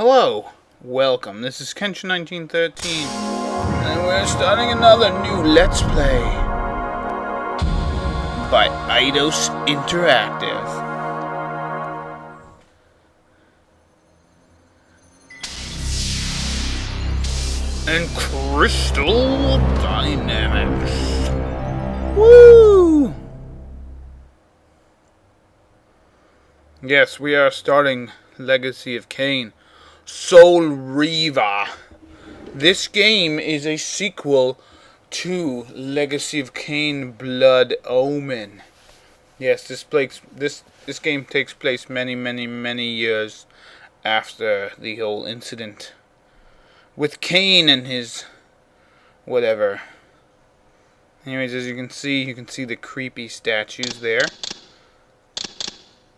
Hello, welcome. This is Kenshin1913, and we're starting another new Let's Play by Eidos Interactive. And Crystal Dynamics. Woo! Yes, we are starting Legacy of Kain. Soul Reaver. This game is a sequel to Legacy of Kain Blood Omen. Yes, this game takes place many years after the whole incident with Kain and his whatever. Anyways, as you can see the creepy statues there.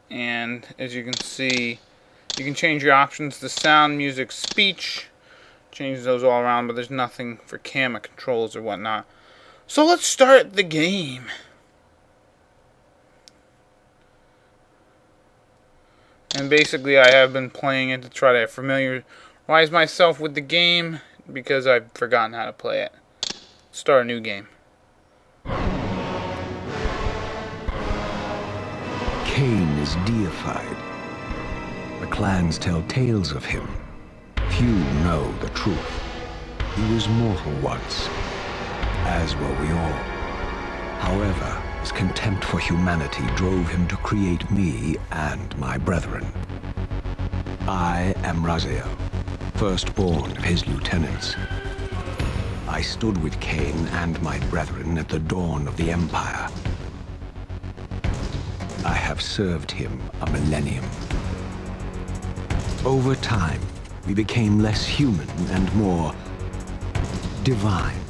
And as you can see, you can change your options to sound, music, speech. Change those all around, but there's nothing for camera controls or whatnot. So let's start the game. And basically I have been playing it to try to familiarize myself with the game because I've forgotten how to play it. Start a new game. Kain is deified. The clans tell tales of him. Few know the truth. He was mortal once, as were we all. However, his contempt for humanity drove him to create me and my brethren. I am Raziel, firstborn of his lieutenants. I stood with Kain and my brethren at the dawn of the Empire. I have served him a millennium. Over time, we became less human and more divine.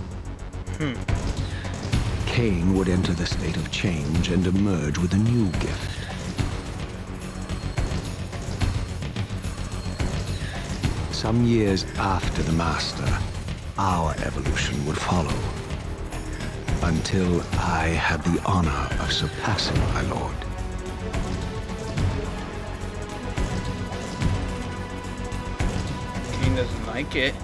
Kain would enter the state of change and emerge with a new gift. Some years after the Master, our evolution would follow. Until I had the honor of surpassing my lord. Doesn't like it.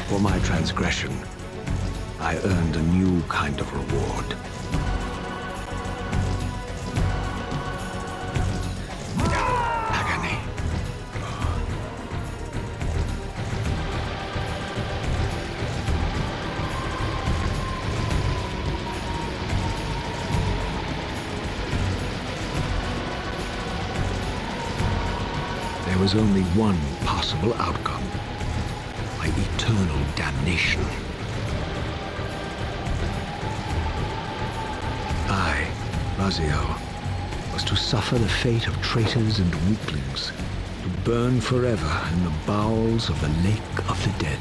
For my transgression, I earned a new kind of reward. There was only one possible outcome. My eternal damnation. I, Raziel, was to suffer the fate of traitors and weaklings, to burn forever in the bowels of the Lake of the Dead.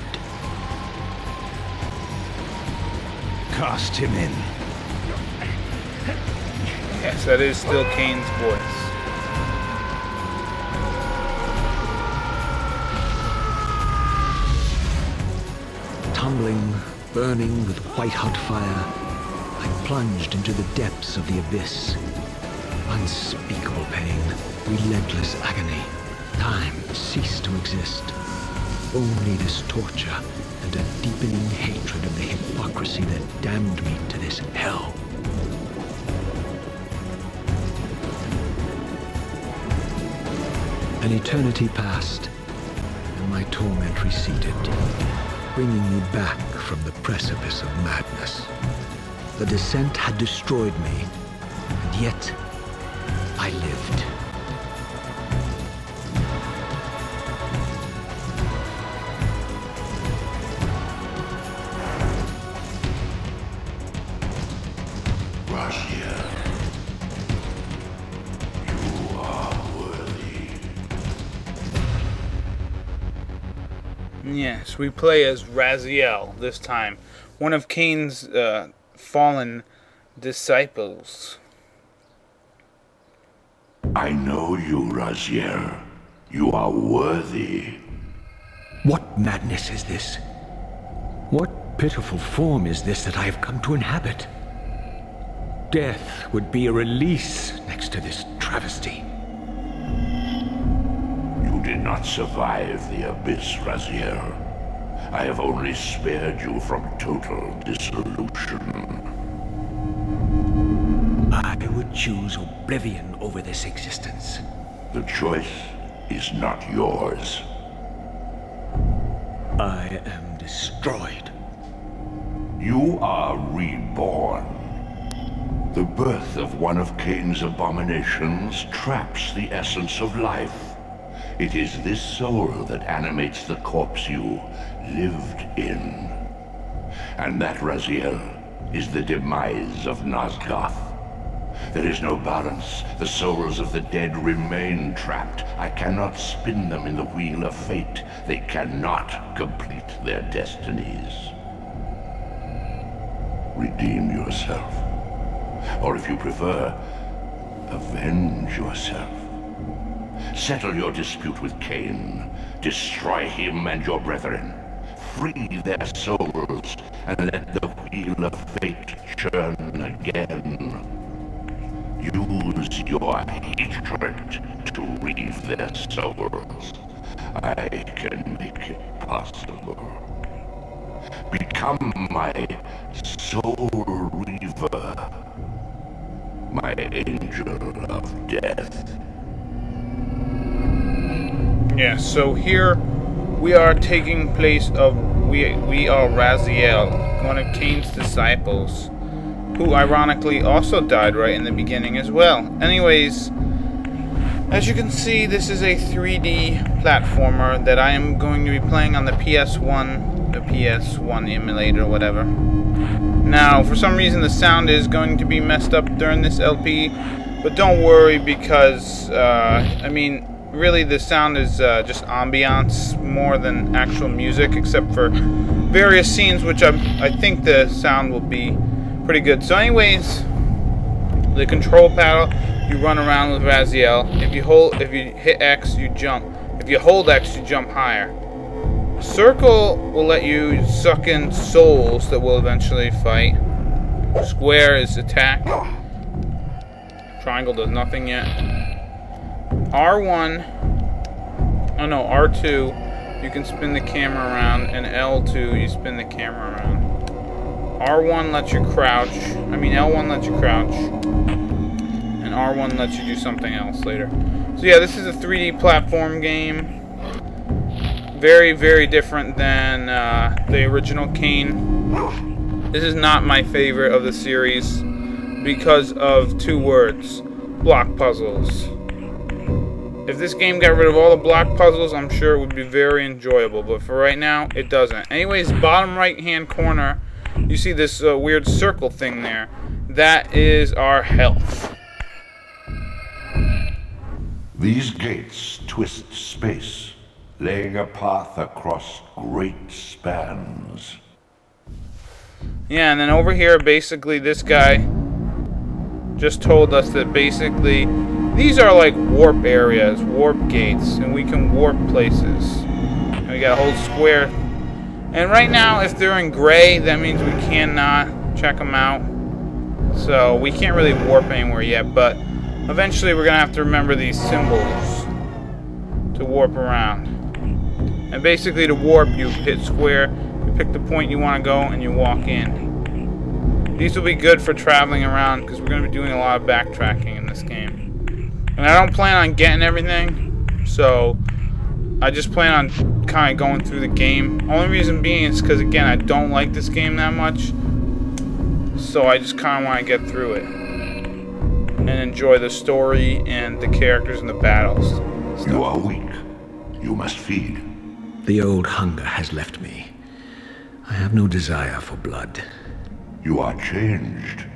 Cast him in. Yes, that is still Kain's voice. Tumbling, burning with white-hot fire, I plunged into the depths of the abyss. Unspeakable pain, relentless agony. Time ceased to exist. Only this torture and a deepening hatred of the hypocrisy that damned me to this hell. An eternity passed, and my torment receded, bringing me back from the precipice of madness. The descent had destroyed me, and yet I lived. Raziel, you are worthy. Yes, we play as Raziel this time, one of Kain's fallen disciples. I know you, Raziel. You are worthy. What madness is this? What pitiful form is this that I have come to inhabit? Death would be a release next to this travesty. You did not survive the abyss, Raziel. I have only spared you from total dissolution. I would choose oblivion over this existence. The choice is not yours. I am destroyed. You are reborn. The birth of one of Kain's abominations traps the essence of life. It is this soul that animates the corpse you lived in. And that, Raziel, is the demise of Nosgoth. There is no balance. The souls of the dead remain trapped. I cannot spin them in the wheel of fate. They cannot complete their destinies. Redeem yourself. Or if you prefer, avenge yourself. Settle your dispute with Kain. Destroy him and your brethren. Free their souls and let the wheel of fate churn again. Use your hatred to reave their souls. I can make it possible. Become my soul reaver. My angel of death. Yeah, so here we are taking place of we are Raziel, one of Kain's disciples, who ironically also died right in the beginning as well. Anyways, as you can see, this is a 3D platformer that I am going to be playing on the PS1 emulator, whatever. Now, for some reason, the sound is going to be messed up during this LP, but don't worry because, really the sound is just ambiance more than actual music, except for various scenes, which I think the sound will be pretty good. So anyways, the control panel, you run around with Raziel. If you hit X, you jump. If you hold X, you jump higher. Circle will let you suck in souls that will eventually fight. Square is attack. Triangle does nothing yet. R2, you can spin the camera around, and L2, you spin the camera around. L1 lets you crouch, and R1 lets you do something else later. So yeah, this is a 3D platform game. Very, very different than the original Kain. This is not my favorite of the series because of two words: block puzzles. If this game got rid of all the block puzzles, I'm sure it would be very enjoyable, but for right now, it doesn't. Anyways, bottom right-hand corner, you see this weird circle thing there. That is our health. These gates twist space, laying a path across great spans. Yeah, and then over here, basically, this guy just told us that basically these are like warp areas, warp gates, and we can warp places. And we got a whole square. And right now, if they're in gray, that means we cannot check them out. So we can't really warp anywhere yet, but eventually we're going to have to remember these symbols to warp around. And basically to warp, you hit square, you pick the point you want to go, and you walk in. These will be good for traveling around because we're going to be doing a lot of backtracking in this game. And I don't plan on getting everything, so I just plan on kind of going through the game. Only reason being is because, again, I don't like this game that much, so I just kind of want to get through it and enjoy the story and the characters and the battles. You are weak. You must feed. The old hunger has left me. I have no desire for blood. You are changed.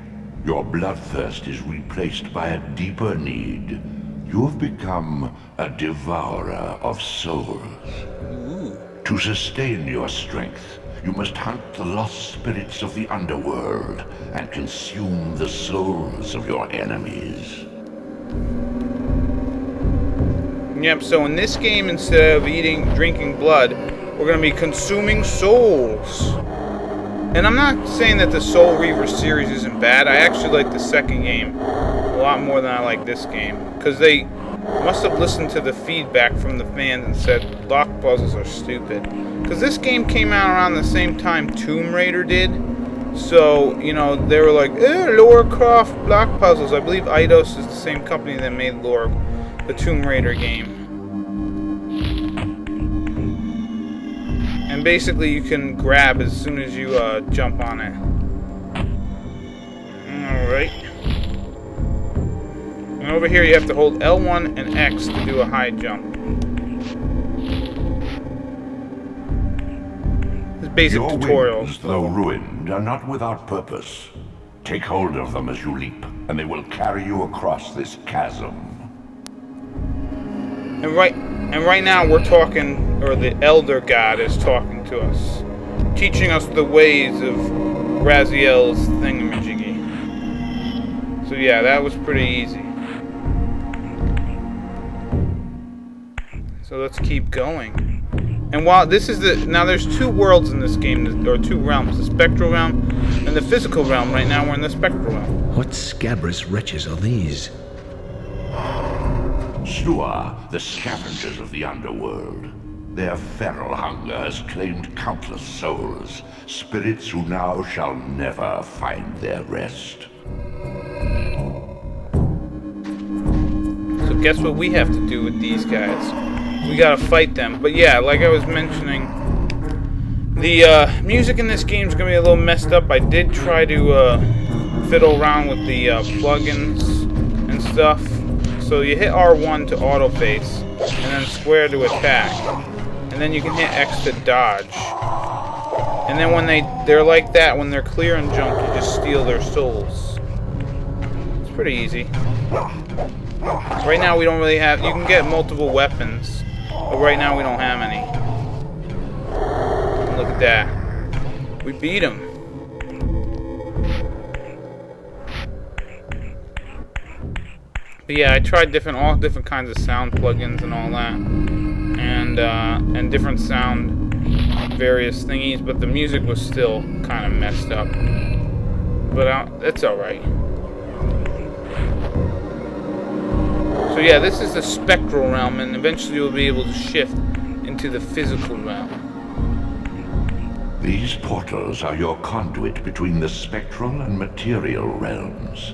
Your bloodthirst is replaced by a deeper need. You have become a devourer of souls. To sustain your strength, you must hunt the lost spirits of the underworld and consume the souls of your enemies. Yep, so in this game, instead of drinking blood, we're going to be consuming souls. And I'm not saying that the Soul Reaver series isn't bad. I actually like the second game a lot more than I like this game. Because they must have listened to the feedback from the fans and said, block puzzles are stupid. Because this game came out around the same time Tomb Raider did. So, you know, they were like, Lara Croft block puzzles. I believe Eidos is the same company that made the Tomb Raider game. And basically you can grab as soon as you jump on it. Alright. And over here you have to hold L1 and X to do a high jump. It's basic tutorials. Your wings, though ruined, are not without purpose. Take hold of them as you leap, and they will carry you across this chasm. And right now we're talking, or the Elder God is talking to us, teaching us the ways of Raziel's thingamajiggy. So yeah, that was pretty easy. So let's keep going. And while this is now there's two worlds in this game, or two realms, the Spectral realm and the physical realm. Right now we're in the Spectral realm. What scabrous wretches are these? Slua, the scavengers of the underworld. Their feral hunger has claimed countless souls, spirits who now shall never find their rest. So guess what we have to do with these guys? We gotta fight them. But yeah, like I was mentioning, the music in this game is gonna be a little messed up. I did try to fiddle around with the plugins and stuff. So you hit R1 to auto face, and then square to attack, and then you can hit X to dodge. And then when they're like that, when they're clear and jump, you just steal their souls. It's pretty easy. Right now we don't really have. You can get multiple weapons, but right now we don't have any. Look at that. We beat him. But yeah, I tried all different kinds of sound plugins and all that, and different sound various thingies, but the music was still kind of messed up. But it's all right. So yeah, this is the Spectral realm, and eventually you'll be able to shift into the physical realm. These portals are your conduit between the spectral and material realms.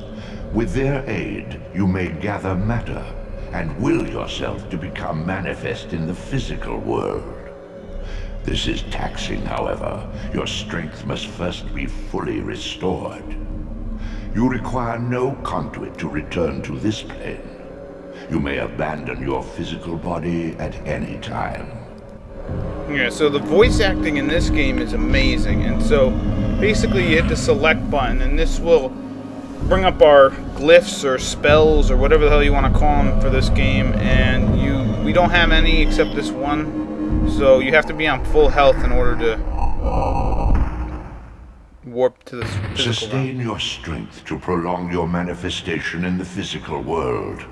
With their aid, you may gather matter and will yourself to become manifest in the physical world. This is taxing, however. Your strength must first be fully restored. You require no conduit to return to this plane. You may abandon your physical body at any time. Yeah, so the voice acting in this game is amazing, and so basically you hit the select button, and this will bring up our glyphs or spells or whatever the hell you want to call them for this game, and we don't have any except this one, so you have to be on full health in order to warp to this physical Sustain realm. your strength to prolong your manifestation in the physical world.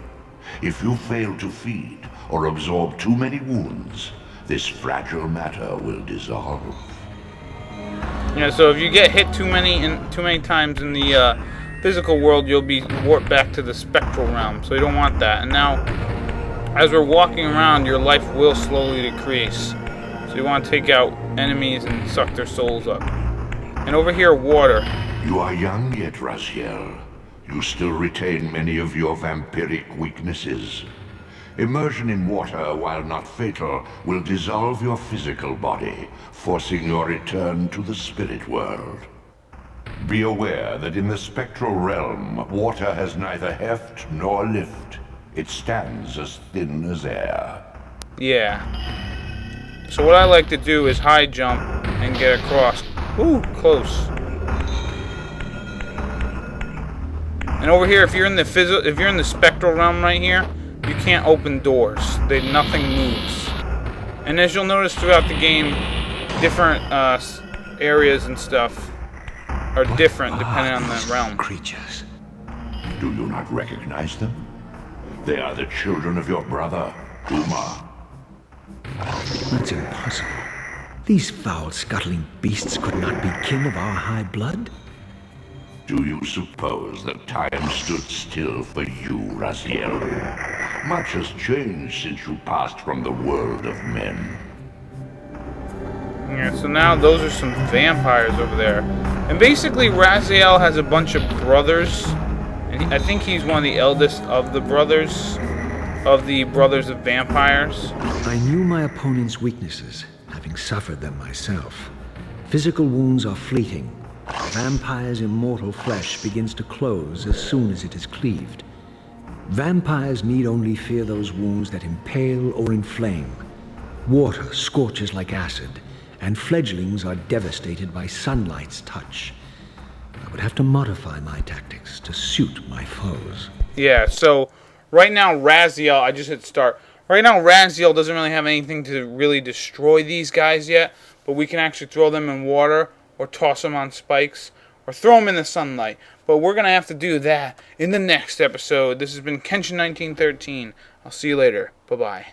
If you fail to feed or absorb too many wounds, this fragile matter will dissolve. Yeah, so if you get hit too many times in the physical world, you'll be warped back to the Spectral realm, so you don't want that. And now, as we're walking around, your life will slowly decrease. So you want to take out enemies and suck their souls up. And over here, water. You are young yet, Raziel. You still retain many of your vampiric weaknesses. Immersion in water, while not fatal, will dissolve your physical body, forcing your return to the spirit world. Be aware that in the spectral realm, water has neither heft nor lift. It stands as thin as air. Yeah. So what I like to do is high jump and get across. Ooh, close. And over here, if you're in the spectral realm right here, you can't open doors. Nothing moves. And as you'll notice throughout the game, different areas and stuff are different depending on the realm. Creatures. Do you not recognize them? They are the children of your brother, Duma. That's impossible. These foul, scuttling beasts could not be kin of our high blood. Do you suppose that time stood still for you, Raziel? Much has changed since you passed from the world of men. Yeah, so now those are some vampires over there. And basically Raziel has a bunch of brothers. And I think he's one of the eldest of the brothers of vampires. I knew my opponent's weaknesses, having suffered them myself. Physical wounds are fleeting. A vampire's immortal flesh begins to close as soon as it is cleaved. Vampires need only fear those wounds that impale or inflame. Water scorches like acid, and fledglings are devastated by sunlight's touch. I would have to modify my tactics to suit my foes. Yeah, so right now Raziel, I just hit start. Right now Raziel doesn't really have anything to really destroy these guys yet, but we can actually throw them in water or toss them on spikes or throw them in the sunlight. But we're going to have to do that in the next episode. This has been Kenshin 1913. I'll see you later. Bye-bye.